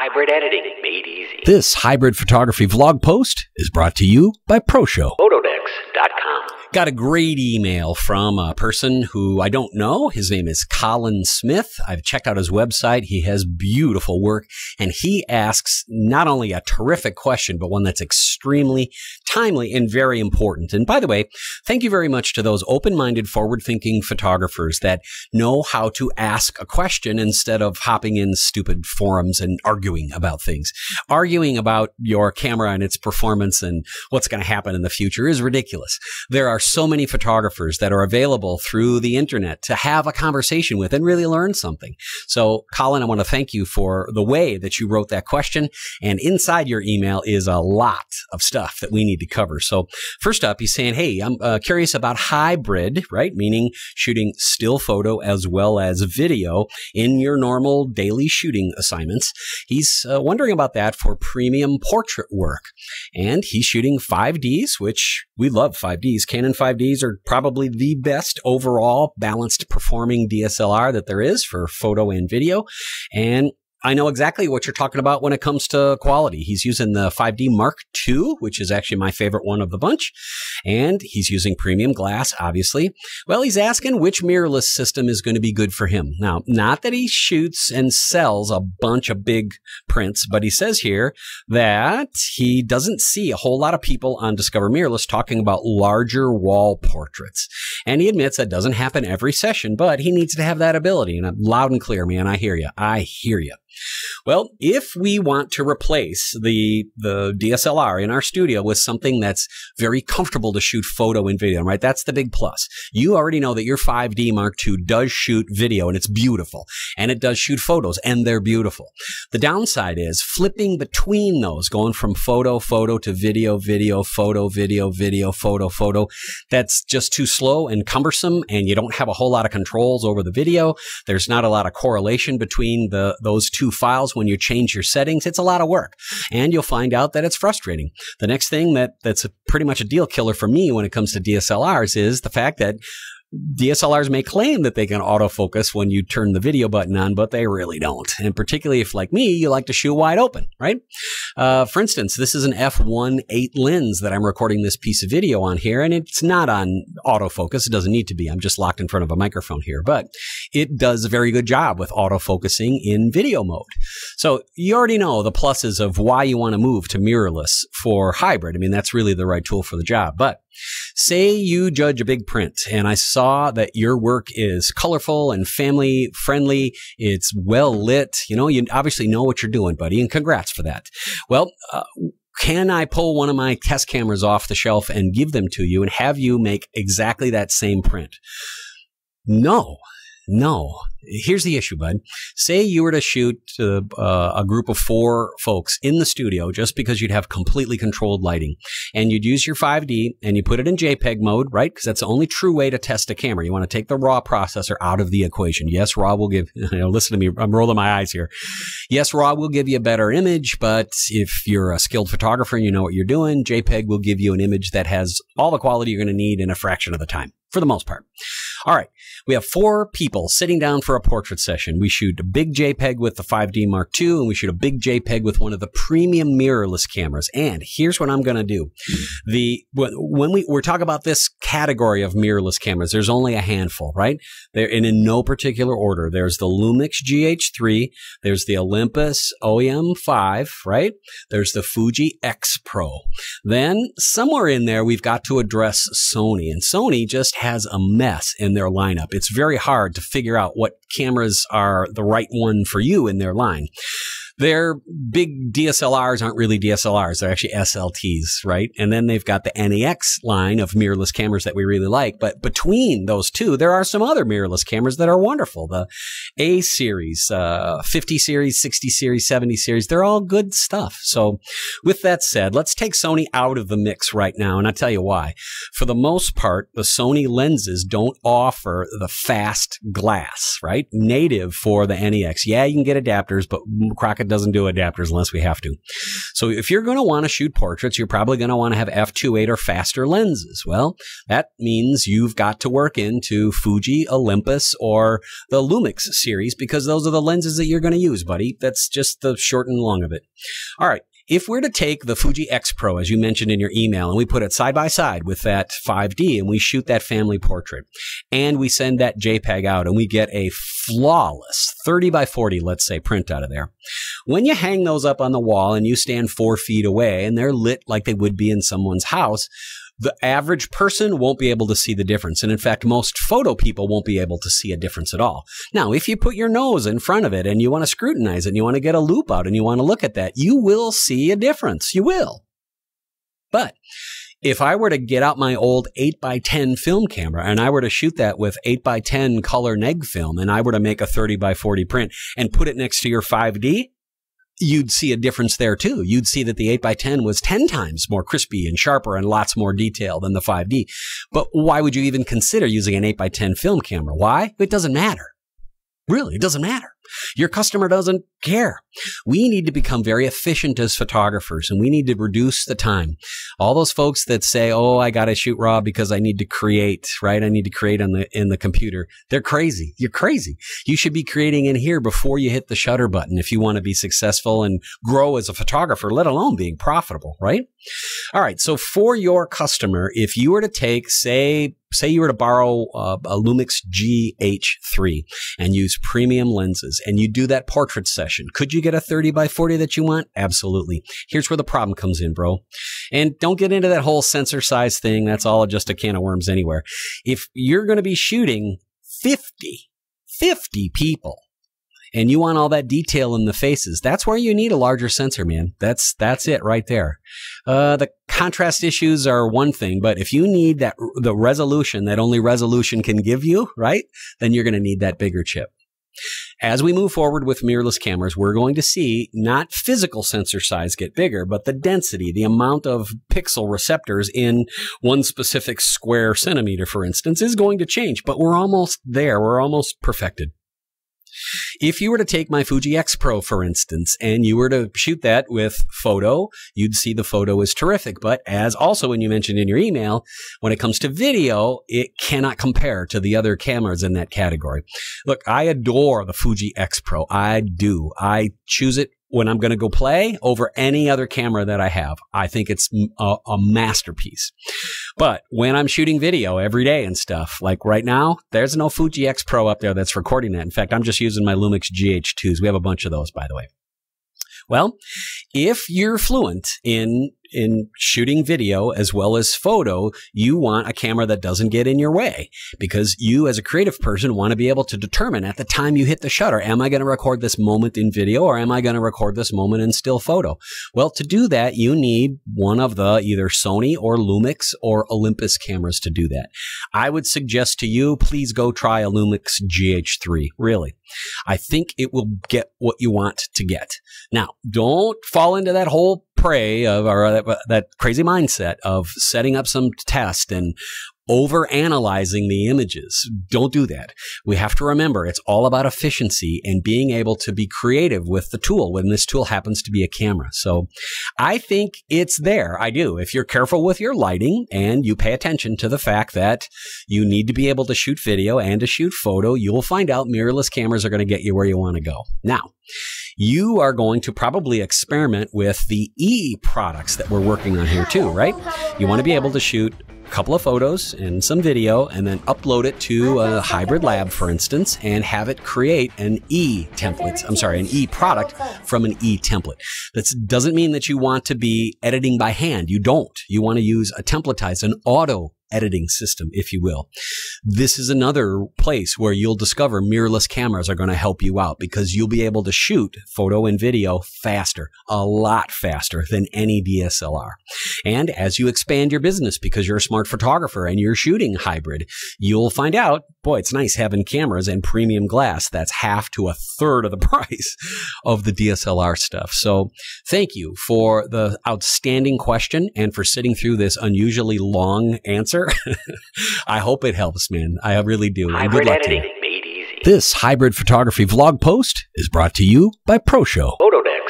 Hybrid editing made easy. This hybrid photography vlog post is brought to you by ProShow. Photodex.com. Got a great email from a person who I don't know. His name is Colin Smith. I've checked out his website. He has beautiful work, and he asks not only a terrific question, but one that's extremely timely and very important. And by the way, thank you very much to those open-minded, forward-thinking photographers that know how to ask a question instead of hopping in stupid forums and arguing about things. Arguing about your camera and its performance and what's going to happen in the future is ridiculous. There are so many photographers that are available through the internet to have a conversation with and really learn something. So, Colin, I want to thank you for the way that you wrote that question. And inside your email is a lot of stuff that we need to cover. So, first up, he's saying, hey, I'm curious about hybrid, right? Meaning shooting still photo as well as video in your normal daily shooting assignments. He's wondering about that for premium portrait work. And he's shooting 5Ds, which we love 5Ds. Canon 5Ds are probably the best overall balanced performing DSLR that there is for photo and video. And I know exactly what you're talking about when it comes to quality. He's using the 5D Mark II, which is actually my favorite one of the bunch. And he's using premium glass, obviously. Well, he's asking which mirrorless system is going to be good for him. Now, not that he shoots and sells a bunch of big prints, but he says here that he doesn't see a whole lot of people on Discover Mirrorless talking about larger wall portraits. And he admits that doesn't happen every session, but he needs to have that ability. And I'm loud and clear, man. I hear you. I hear you. Well, if we want to replace the DSLR in our studio with something that's very comfortable to shoot photo and video, right? That's the big plus. You already know that your 5D Mark II does shoot video and it's beautiful, and it does shoot photos and they're beautiful. The downside is flipping between those, going from photo to video, photo, photo. That's just too slow and cumbersome, and you don't have a whole lot of controls over the video. There's not a lot of correlation between those two files when you change your settings. It's a lot of work, and you'll find out that it's frustrating. The next thing that's pretty much a deal killer for me when it comes to DSLRs is the fact that DSLRs may claim that they can autofocus when you turn the video button on, but they really don't. And particularly if, like me, you like to shoot wide open, right? For instance, this is an f1.8 lens that I'm recording this piece of video on here, and it's not on autofocus. It doesn't need to be. I'm just locked in front of a microphone here, but it does a very good job with autofocusing in video mode. So you already know the pluses of why you want to move to mirrorless for hybrid. I mean, that's really the right tool for the job. But say you judge a big print, and I saw that your work is colorful and family friendly. It's well lit. You know, you obviously know what you're doing, buddy, and congrats for that. Well, can I pull one of my test cameras off the shelf and give them to you and have you make exactly that same print? No. Here's the issue, bud. Say you were to shoot a group of 4 folks in the studio just because you'd have completely controlled lighting, and you'd use your 5D and you put it in JPEG mode, right? Because that's the only true way to test a camera. You want to take the RAW processor out of the equation. Yes, RAW will give, listen to me, I'm rolling my eyes here. Yes, RAW will give you a better image, but if you're a skilled photographer and you know what you're doing, JPEG will give you an image that has all the quality you're going to need in a fraction of the time, for the most part. All right, we have 4 people sitting down for a portrait session. We shoot a big JPEG with the 5D Mark II, and we shoot a big JPEG with one of the premium mirrorless cameras. And here's what I'm going to do. When we're talking about this category of mirrorless cameras, there's only a handful, right? They're in no particular order. There's the Lumix GH3, there's the Olympus OEM5, right? There's the Fuji X Pro. Then somewhere in there, we've got to address Sony, and Sony just has a mess in their lineup. It's very hard to figure out what cameras are the right one for you in their line. Their big DSLRs aren't really DSLRs. They're actually SLTs, right? And then they've got the NEX line of mirrorless cameras that we really like. But between those two, there are some other mirrorless cameras that are wonderful. The A series, 50 series, 60 series, 70 series, they're all good stuff. So with that said, let's take Sony out of the mix right now. And I'll tell you why. For the most part, the Sony lenses don't offer the fast glass, right? Native for the NEX. Yeah, you can get adapters, but Crockett doesn't do adapters unless we have to. So if you're going to want to shoot portraits, you're probably going to want to have f2.8 or faster lenses. Well, that means you've got to work into Fuji, Olympus, or the Lumix series, because those are the lenses that you're going to use, buddy. That's just the short and long of it. All right. If we're to take the Fuji X Pro, as you mentioned in your email, and we put it side by side with that 5D, and we shoot that family portrait, and we send that JPEG out, and we get a flawless 30 by 40, let's say, print out of there. When you hang those up on the wall and you stand 4 feet away and they're lit like they would be in someone's house, the average person won't be able to see the difference. And in fact, most photo people won't be able to see a difference at all. Now, if you put your nose in front of it and you want to scrutinize it and you want to get a loop out and you want to look at that, you will see a difference. You will. But if I were to get out my old 8x10 film camera and I were to shoot that with 8x10 color neg film and I were to make a 30 by 40 print and put it next to your 5D, you'd see a difference there too. You'd see that the 8x10 was 10 times more crispy and sharper and lots more detail than the 5D. But why would you even consider using an 8x10 film camera? Why? It doesn't matter. Really, it doesn't matter. Your customer doesn't care. We need to become very efficient as photographers, and we need to reduce the time. All those folks that say, oh, I got to shoot raw because I need to create, right? I need to create in the computer. They're crazy. You're crazy. You should be creating in here before you hit the shutter button if you want to be successful and grow as a photographer, let alone being profitable, right? All right. So for your customer, if you were to take, say you were to borrow a Lumix GH3 and use premium lenses, and you do that portrait session, could you get a 30 by 40 that you want? Absolutely. Here's where the problem comes in, bro. And don't get into that whole sensor size thing. That's all just a can of worms anywhere. If you're going to be shooting 50 people, and you want all that detail in the faces, that's where you need a larger sensor, man. That's it right there. The contrast issues are one thing, but if you need the resolution that only resolution can give you, right, then you're going to need that bigger chip. As we move forward with mirrorless cameras, we're going to see not physical sensor size get bigger, but the density, the amount of pixel receptors in one specific square centimeter, for instance, is going to change. But we're almost there. We're almost perfected. If you were to take my Fuji X Pro, for instance, and you were to shoot that with photo, you'd see the photo is terrific. But as also when you mentioned in your email, when it comes to video, it cannot compare to the other cameras in that category. Look, I adore the Fuji X Pro. I do. I choose it when I'm going to go play over any other camera that I have. I think it's a masterpiece. But when I'm shooting video every day and stuff, like right now, there's no Fuji X Pro up there that's recording that. In fact, I'm just using my Lumix GH2s. We have a bunch of those, by the way. Well, if you're fluent in shooting video as well as photo, you want a camera that doesn't get in your way, because you as a creative person want to be able to determine at the time you hit the shutter, am I going to record this moment in video or am I going to record this moment in still photo? Well, to do that, you need one of the either Sony or Lumix or Olympus cameras to do that. I would suggest to you, please go try a Lumix GH3. Really. I think it will get what you want to get. Now, don't fall into that whole prey of that crazy mindset of setting up some test and over analyzing the images. Don't do that. We have to remember it's all about efficiency and being able to be creative with the tool when this tool happens to be a camera. So I think it's there. I do. If you're careful with your lighting and you pay attention to the fact that you need to be able to shoot video and to shoot photo, you'll find out mirrorless cameras are going to get you where you want to go. Now, you are going to probably experiment with the E products that we're working on here too, right? You want to be able to shoot a couple of photos and some video and then upload it to a hybrid lab, for instance, and have it create an E template. I'm sorry, an E product from an E template. That doesn't mean that you want to be editing by hand. You don't. You want to use a templatized, an auto editing system, if you will. This is another place where you'll discover mirrorless cameras are going to help you out, because you'll be able to shoot photo and video faster, a lot faster than any DSLR. And as you expand your business, because you're a smart photographer and you're shooting hybrid, you'll find out, boy, it's nice having cameras and premium glass that's half to a third of the price of the DSLR stuff. So thank you for the outstanding question and for sitting through this unusually long answer. I hope it helps, man. I really do. Hybrid editing made easy. This hybrid photography vlog post is brought to you by ProShow. Autodex.